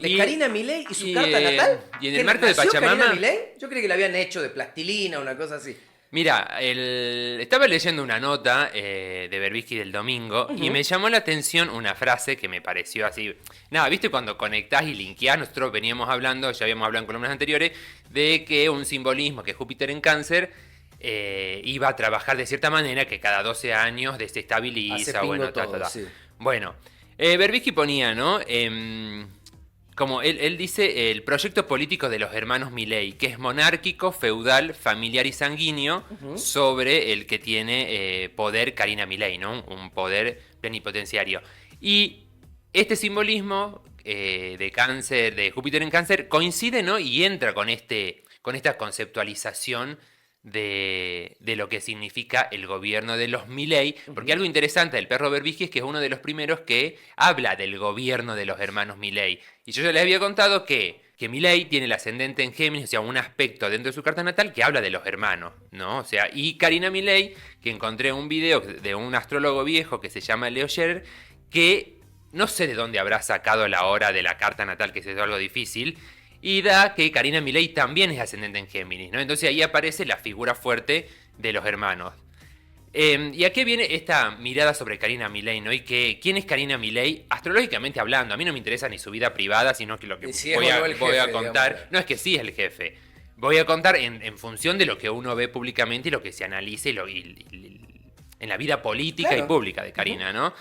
¿De Y- Karina Milei y su y, carta natal? y en ¿Qué, el marco de nació Pachamama. Karina Milei? Yo creí que la habían hecho de plastilina, una cosa así. Mira, estaba leyendo una nota de Berbisky del domingo y me llamó la atención una frase que me pareció así. Nada, viste cuando conectás y linkeás, nosotros veníamos hablando, ya habíamos hablado en columnas anteriores, de que un simbolismo que Júpiter en Cáncer iba a trabajar de cierta manera que cada 12 años Hace desestabiliza, pingo bueno, todo, sí. Bueno, Berbisky ponía, ¿no? Como él dice, el proyecto político de los hermanos Milei, que es monárquico, feudal, familiar y sanguíneo, sobre el que tiene poder Karina Milei, ¿no? Un poder plenipotenciario. Y este simbolismo de Cáncer, de Júpiter en Cáncer, coincide, ¿no? Y entra con esta conceptualización de lo que significa el gobierno de los Milei, porque algo interesante del perro Berbisky es que es uno de los primeros que habla del gobierno de los hermanos Milei. Y yo ya les había contado que Milei tiene el ascendente en Géminis, o sea, un aspecto dentro de su carta natal que habla de los hermanos, ¿no? O sea, y Karina Milei, que encontré un video de un astrólogo viejo que se llama Leo Scherer, que no sé de dónde habrá sacado la hora de la carta natal, que es algo difícil, y da que Karina Milei también es ascendente en Géminis, ¿no? Entonces ahí aparece la figura fuerte de los hermanos. ¿Y a qué viene esta mirada sobre Karina Milei, ¿no? Y quién es Karina Milei, astrológicamente hablando. A mí no me interesa ni su vida privada, sino que lo que Si es voy o no el voy a jefe, contar. digamos. No es que sí es el jefe. Voy a contar en función de lo que uno ve públicamente y lo que se analice en la vida política y Claro. pública de Karina, ¿no?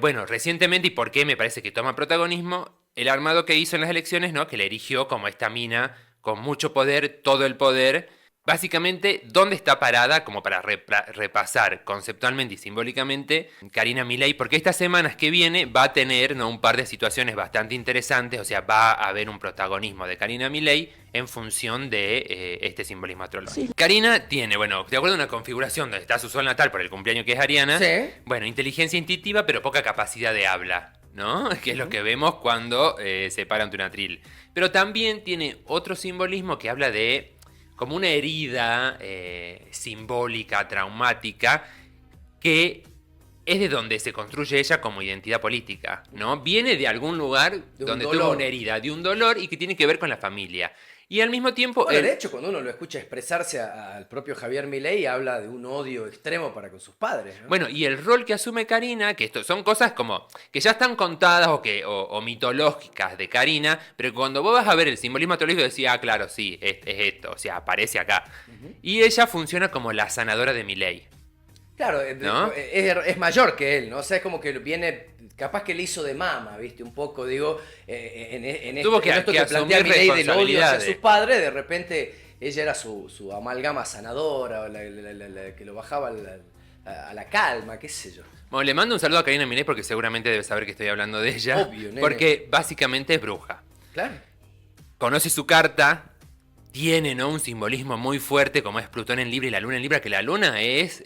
Bueno, recientemente, y por qué me parece que toma protagonismo, el armado que hizo en las elecciones, ¿no? Que le erigió como esta mina con mucho poder, todo el poder. Básicamente, ¿dónde está parada? Como para repasar conceptualmente y simbólicamente Karina Milei, porque estas semanas que viene va a tener, ¿no? Un par de situaciones bastante interesantes, o sea, va a haber un protagonismo de Karina Milei en función de este simbolismo astrológico. Sí. Karina tiene, bueno, de acuerdo a una configuración donde está su sol natal por el cumpleaños que es Ariana, Sí. bueno, inteligencia instintiva, pero poca capacidad de habla, ¿no? Que es lo que vemos cuando se para ante un atril. Pero también tiene otro simbolismo que habla de como una herida simbólica, traumática, que es de donde se construye ella como identidad política, ¿no? Viene de algún lugar donde tuvo una herida, de un dolor y que tiene que ver con la familia. Y al mismo tiempo... Bueno, de hecho, cuando uno lo escucha expresarse al propio Javier Milei, habla de un odio extremo para con sus padres, ¿no? Bueno, y el rol que asume Karina, que esto son cosas como que ya están contadas o mitológicas de Karina, pero cuando vos vas a ver el simbolismo astrológico decís, ah, claro, sí, es esto, o sea, aparece acá. Y ella funciona como la sanadora de Milei. Claro, ¿No? es mayor que él, ¿no? O sea, es como que viene, capaz que le hizo de mama, ¿viste? Un poco, digo, Tuvo que esto asumir plantea Milei del odio hacia responsabilidades. sus padres, de repente ella era su amalgama sanadora, o la que lo bajaba a la calma, qué sé yo. Bueno, le mando un saludo a Karina Milei porque seguramente debe saber que estoy hablando de ella. Obvio, nene. Porque básicamente es bruja. Claro. Conoce su carta, tiene, ¿no? Un simbolismo muy fuerte como es Plutón en Libra y la Luna en Libra, que la Luna es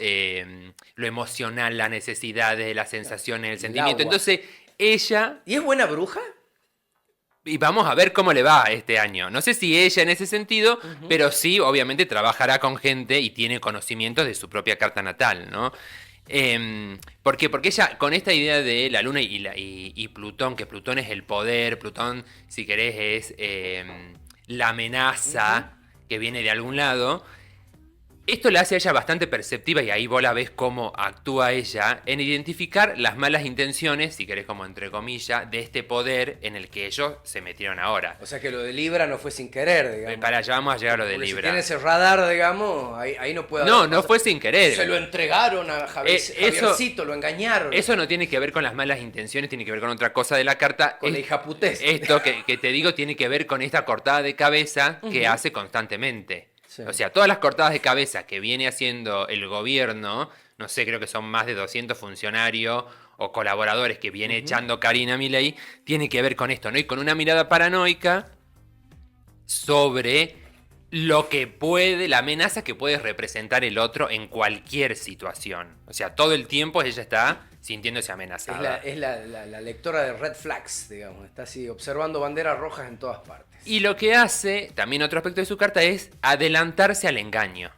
lo emocional, las necesidades, las sensaciones, el sentimiento. agua. Entonces, ella... ¿Y es buena bruja? Y vamos a ver cómo le va este año. No sé si ella en ese sentido, pero sí, obviamente, trabajará con gente y tiene conocimientos de su propia carta natal, ¿no? ¿Por qué? Porque ella, con esta idea de la Luna y Plutón, que Plutón es el poder, Plutón, si querés, es la amenaza que viene de algún lado. Esto le hace a ella bastante perceptiva, y ahí vos la ves cómo actúa ella, en identificar las malas intenciones, si querés como entre comillas, de este poder en el que ellos se metieron ahora. O sea que lo de Libra no fue sin querer, digamos. Para allá vamos a llegar a lo de Porque si Libra. tiene ese radar, digamos, ahí no puede No, haber no pasado. fue sin querer. Se lo entregaron a Javiercito, lo engañaron. Eso no tiene que ver con las malas intenciones, tiene que ver con otra cosa de la carta. Con la hijaputez. Esto que te digo tiene que ver con esta cortada de cabeza que hace constantemente. Sí. O sea, todas las cortadas de cabeza que viene haciendo el gobierno, no sé, creo que son más de 200 funcionarios o colaboradores que viene echando Karina Milei, tiene que ver con esto, ¿no? Y con una mirada paranoica sobre lo que puede, la amenaza que puede representar el otro en cualquier situación. O sea, todo el tiempo ella está sintiéndose amenazada. Es la lectora de red flags, digamos. Está así observando banderas rojas en todas partes. Y lo que hace, también otro aspecto de su carta, es adelantarse al engaño.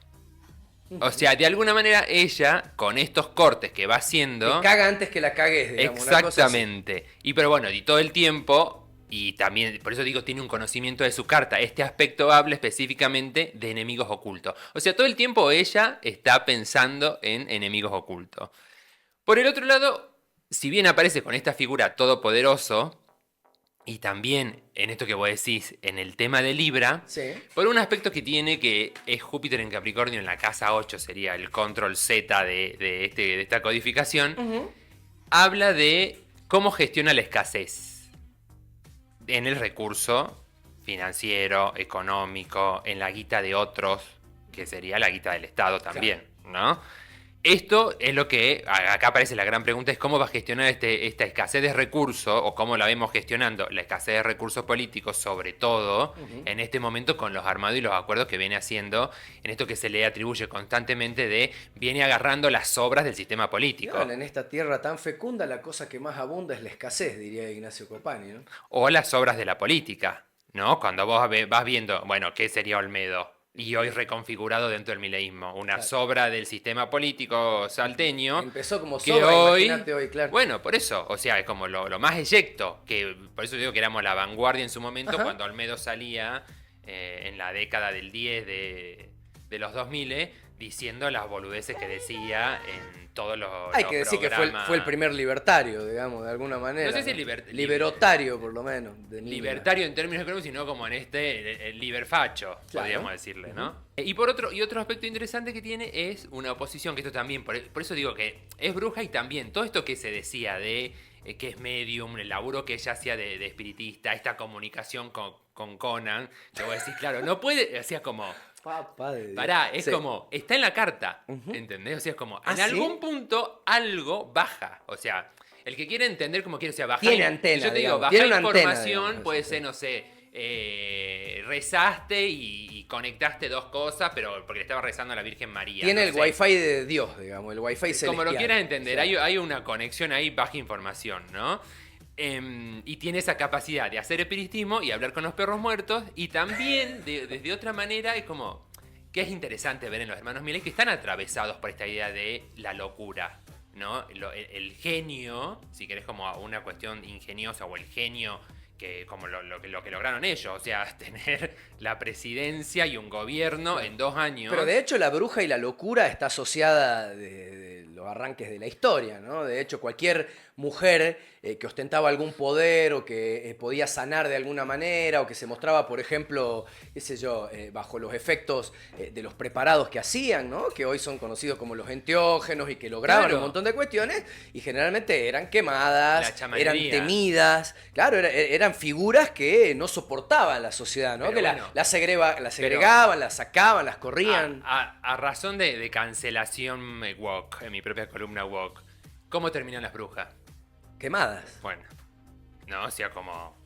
O sea, de alguna manera ella, con estos cortes que va haciendo... Te caga antes que la cagues, digamos. Una cosa así. Exactamente. Y pero bueno, y todo el tiempo y también, por eso digo, tiene un conocimiento de su carta. Este aspecto habla específicamente de enemigos ocultos. O sea, todo el tiempo ella está pensando en enemigos ocultos. Por el otro lado, si bien aparece con esta figura todopoderoso, y también en esto que vos decís, en el tema de Libra, Sí. por un aspecto que tiene que es Júpiter en Capricornio en la casa 8, sería el control Z de esta codificación, habla de cómo gestiona la escasez en el recurso financiero, económico, en la guita de otros, que sería la guita del Estado también, ¿no? Esto es lo que, acá aparece la gran pregunta, es cómo va a gestionar esta escasez de recursos, o cómo la vemos gestionando la escasez de recursos políticos, sobre todo en este momento con los armados y los acuerdos que viene haciendo, en esto que se le atribuye constantemente de, viene agarrando las sobras del sistema político. Claro, en esta tierra tan fecunda la cosa que más abunda es la escasez, diría Ignacio Copani, ¿no? O las sobras de la política, ¿no? Cuando vos vas viendo, bueno, ¿qué sería Olmedo? Y hoy reconfigurado dentro del mileísmo. Una sobra del sistema político salteño. Empezó como que sobra, hoy, imagínate hoy, claro. Bueno, por eso, o sea, es como lo más eyecto. Que por eso digo que éramos la vanguardia en su momento, cuando Olmedo salía en la década del 10 de los 2000, diciendo las boludeces que decía en todos los Hay que decir que fue el primer libertario, digamos, de alguna manera. No sé si liberotario, por lo menos. Libertario en términos económicos, sino como en el liberfacho, podríamos decirle, ¿no? Y otro aspecto interesante que tiene es una oposición, que esto también, por eso digo que es bruja, y también todo esto que se decía de que es medium, el laburo que ella hacía de espiritista, esta comunicación con Conan, que vos decís, claro, no puede, hacía como... Papá de Dios. Pará, es como, está en la carta, ¿entendés? O sea, es como, en algún punto algo baja, o sea, el que quiere entender como quiere, o sea, bajar... Tiene antena, yo te digo, digamos, bajar tiene una información antena, digamos, puede ser, no sé, rezaste y conectaste dos cosas, pero porque le estaba rezando a la Virgen María. Tiene no el sé. wifi de Dios, digamos, el wifi celestial. Como lo quieras entender, O sea, hay una conexión ahí, baja información, ¿no? Y tiene esa capacidad de hacer espiritismo y hablar con los perros muertos, y también, desde otra manera, es como... que es interesante ver en los hermanos Milei, que están atravesados por esta idea de la locura, ¿no? El genio, si querés como una cuestión ingeniosa, o el genio, que como lo que lograron ellos, o sea, tener la presidencia y un gobierno en 2 años. Pero de hecho la bruja y la locura está asociada de los arranques de la historia, ¿no? De hecho cualquier mujer que ostentaba algún poder o que podía sanar de alguna manera o que se mostraba, por ejemplo, qué sé yo, bajo los efectos de los preparados que hacían, ¿no? Que hoy son conocidos como los enteógenos y que lograban un montón de cuestiones y generalmente eran quemadas, eran temidas, claro, eran figuras que no soportaban la sociedad, ¿no? Pero que bueno, las segregaban, las sacaban, las corrían. A razón de cancelación woke, en mi propia columna woke, ¿cómo terminan las brujas? Quemadas. Bueno, no, o sea, como...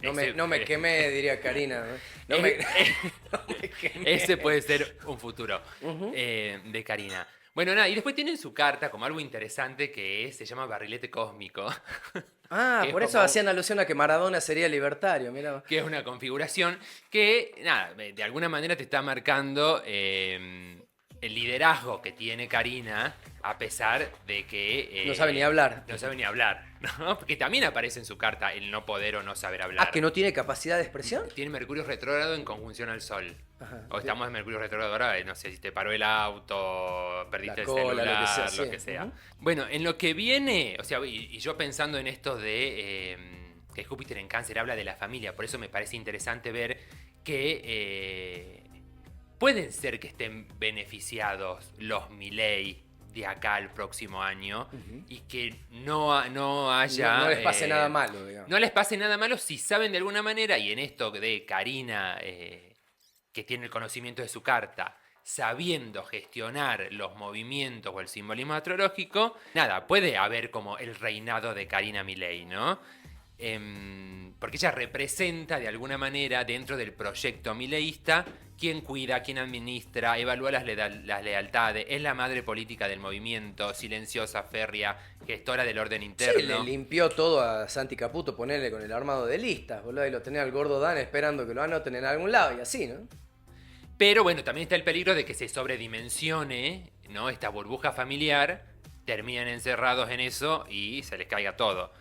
No me quemé, diría Karina. No me quemé. Ese puede ser un futuro de Karina. Bueno, nada, y después tienen su carta como algo interesante que se llama barrilete cósmico. Ah, por eso hacían alusión a que Maradona sería libertario, mira. Que es una configuración que, nada, de alguna manera te está marcando el liderazgo que tiene Karina, a pesar de que... no sabe ni hablar. No sabe ni hablar, ¿no? Porque también aparece en su carta el no poder o no saber hablar. Ah, ¿que no tiene capacidad de expresión? Tiene Mercurio retrógrado en conjunción al Sol. Ajá, o estamos en Mercurio retrógrado ahora, no sé si te paró el auto, perdiste el celular, lo que sea. Bueno, en lo que viene, o sea, y yo pensando en esto de que Júpiter en Cáncer habla de la familia, por eso me parece interesante ver que pueden ser que estén beneficiados los Milei de acá al próximo año y que no haya... No les pase nada malo, digamos. No les pase nada malo si saben de alguna manera, y en esto de Karina, que tiene el conocimiento de su carta, sabiendo gestionar los movimientos o el simbolismo astrológico, nada, puede haber como el reinado de Karina Milei, ¿no? Porque ella representa de alguna manera dentro del proyecto mileísta quién cuida, quién administra, evalúa las lealtades, es la madre política del movimiento, silenciosa, férrea, gestora del orden interno. Sí, le limpió todo a Santi Caputo, ponerle con el armado de listas, boludo, y lo tenía al gordo Dan esperando que lo anoten en algún lado y así, ¿no? Pero bueno, también está el peligro de que se sobredimensione, ¿no? Esta burbuja familiar, terminan encerrados en eso y se les caiga todo.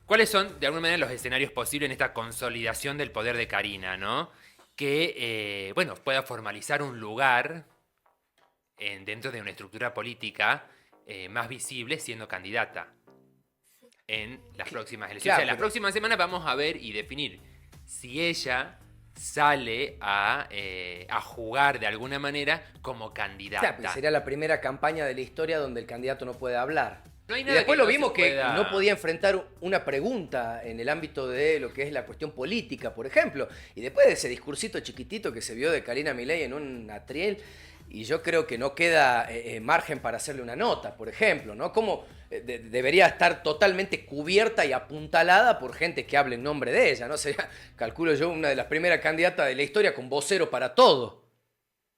¿Cuáles son, de alguna manera, los escenarios posibles en esta consolidación del poder de Karina, ¿no? Que, bueno, pueda formalizar un lugar dentro de una estructura política más visible siendo candidata en las próximas elecciones. Claro, O sea, las próximas semanas vamos a ver y definir si ella sale a jugar de alguna manera como candidata. Claro, porque sería la primera campaña de la historia donde el candidato no puede hablar. No hay Y nada después que lo no vimos se que pueda- no podía enfrentar una pregunta en el ámbito de lo que es la cuestión política, por ejemplo. Y después de ese discursito chiquitito que se vio de Karina Milei en un atriel, y yo creo que no queda margen para hacerle una nota, por ejemplo, ¿no? Como debería estar totalmente cubierta y apuntalada por gente que hable en nombre de ella, ¿no? Sería, calculo yo, una de las primeras candidatas de la historia con vocero para todo.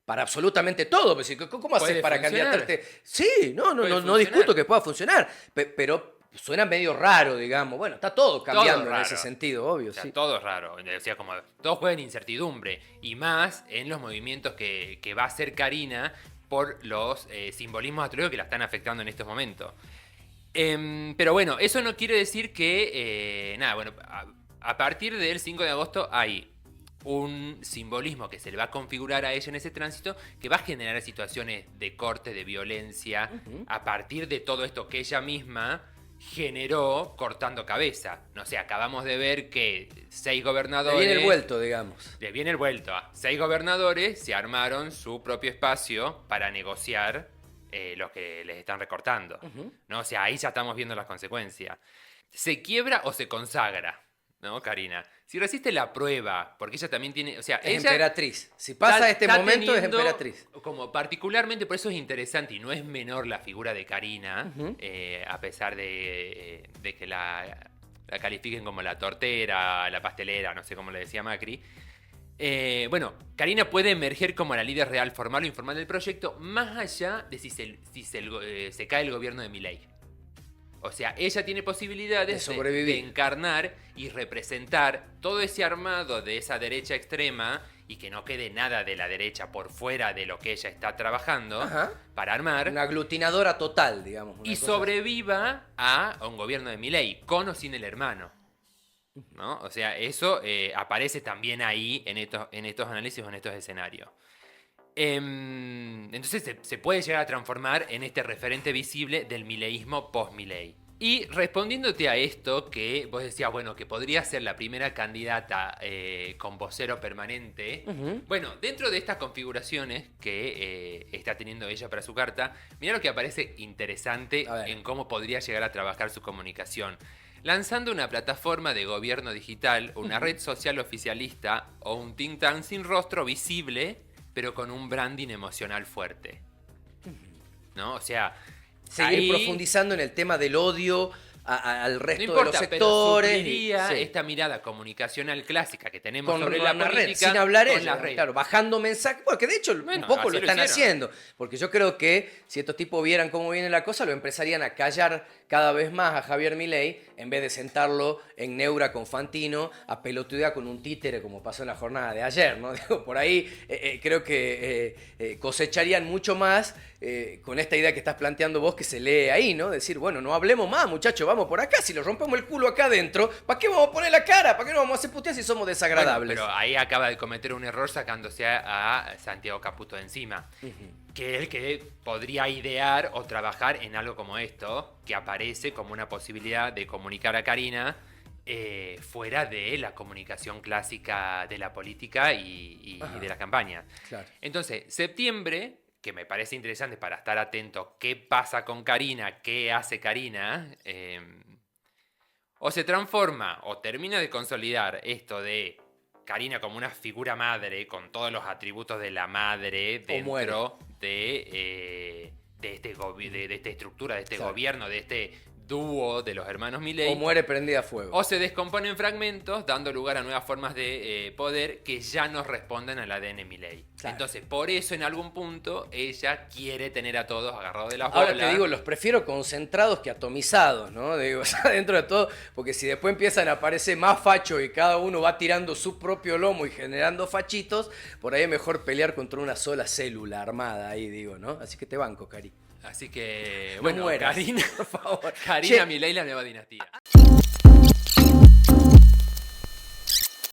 Para absolutamente todo. Pues, ¿cómo haces Puede para funcionar. candidatarte? Sí, no Puede no funcionar. discuto que pueda funcionar, pero suena medio raro, digamos. Bueno, está todo cambiando en raro. ese sentido, obvio, O sea, sí. todo es raro. O sea, como todo juega en incertidumbre. Y más en los movimientos que va a hacer Karina por los simbolismos astrológicos que la están afectando en estos momentos. Pero bueno, eso no quiere decir que... nada, bueno, a partir del 5 de agosto hay un simbolismo que se le va a configurar a ella en ese tránsito que va a generar situaciones de corte, de violencia, a partir de todo esto que ella misma generó cortando cabeza. No sé, acabamos de ver que 6 Le gobernadores... viene el vuelto, digamos. Le viene el vuelto. 6 gobernadores se armaron su propio espacio para negociar lo que les están recortando. ¿No? O sea, ahí ya estamos viendo las consecuencias. ¿Se quiebra o se consagra? ¿No, Karina? Si resiste la prueba, porque ella también tiene... O sea, Es ella emperatriz. Si pasa este momento, es teniendo emperatriz. Como particularmente, por eso es interesante y no es menor la figura de Karina, a pesar de que la califiquen como la tortera, la pastelera, no sé cómo le decía Macri. Bueno, Karina puede emerger como la líder real, formal o informal del proyecto, más allá de si se cae el gobierno de Milei. O sea, ella tiene posibilidades De sobrevivir. de encarnar y representar todo ese armado de esa derecha extrema y que no quede nada de la derecha por fuera de lo que ella está trabajando Ajá. para armar Una aglutinadora total, digamos. una y cosa sobreviva a un gobierno de Milei, con o sin el hermano. ¿No? O sea, eso aparece también ahí en estos análisis o en estos escenarios. Entonces se puede llegar a transformar en este referente visible del mileísmo post-Milei. Y respondiéndote a esto, que vos decías, bueno, que podría ser la primera candidata con vocero permanente. Bueno, dentro de estas configuraciones que está teniendo ella para su carta, mira lo que aparece interesante A ver. en cómo podría llegar a trabajar su comunicación. Lanzando una plataforma de gobierno digital, una red social oficialista o un think tank sin rostro visible, pero con un branding emocional fuerte. ¿No? O sea, Seguir ahí profundizando en el tema del odio al no resto importa, de los pero sectores. supliría Sí. esta mirada comunicacional clásica que tenemos Con sobre la la red, política, sin hablar con ella, la red. claro, bajando mensajes, porque de hecho Bueno, un poco así lo lo están hicieron. haciendo, porque yo creo que si estos tipos vieran cómo viene la cosa, lo empezarían a callar cada vez más a Javier Milei, en vez de sentarlo en neura con Fantino, a pelotudear con un títere, como pasó en la jornada de ayer, ¿no? Digo, por ahí creo que cosecharían mucho más con esta idea que estás planteando vos, que se lee ahí, ¿no? Decir, bueno, no hablemos más, muchachos, vamos por acá, si lo rompemos el culo acá adentro, ¿para qué vamos a poner la cara? ¿Para qué no vamos a hacer putear si somos desagradables? Bueno, pero ahí acaba de cometer un error sacándose a Santiago Caputo de encima. Que es el que podría idear o trabajar en algo como esto, que aparece como una posibilidad de comunicar a Karina fuera de la comunicación clásica de la política y de la campaña. Claro. Entonces, septiembre, que me parece interesante para estar atento qué pasa con Karina, qué hace Karina, o se transforma o termina de consolidar esto de Karina como una figura madre, con todos los atributos de la madre muere. dentro de esta estructura, de este Claro. gobierno, de este dúo de los hermanos Milei. O muere prendida a fuego. O se descompone en fragmentos, dando lugar a nuevas formas de poder que ya no responden al ADN Milei. Claro. Entonces, por eso en algún punto ella quiere tener a todos agarrados de las Ahora bolas. te digo, los prefiero concentrados que atomizados, ¿no? Digo, o sea, dentro de todo, porque si después empiezan a aparecer más fachos y cada uno va tirando su propio lomo y generando fachitos, por ahí es mejor pelear contra una sola célula armada ahí, digo, ¿no? Así que te banco, Cari. Así que, No bueno, mueras, Karina, por favor. Karina Che, Milei, la nueva dinastía.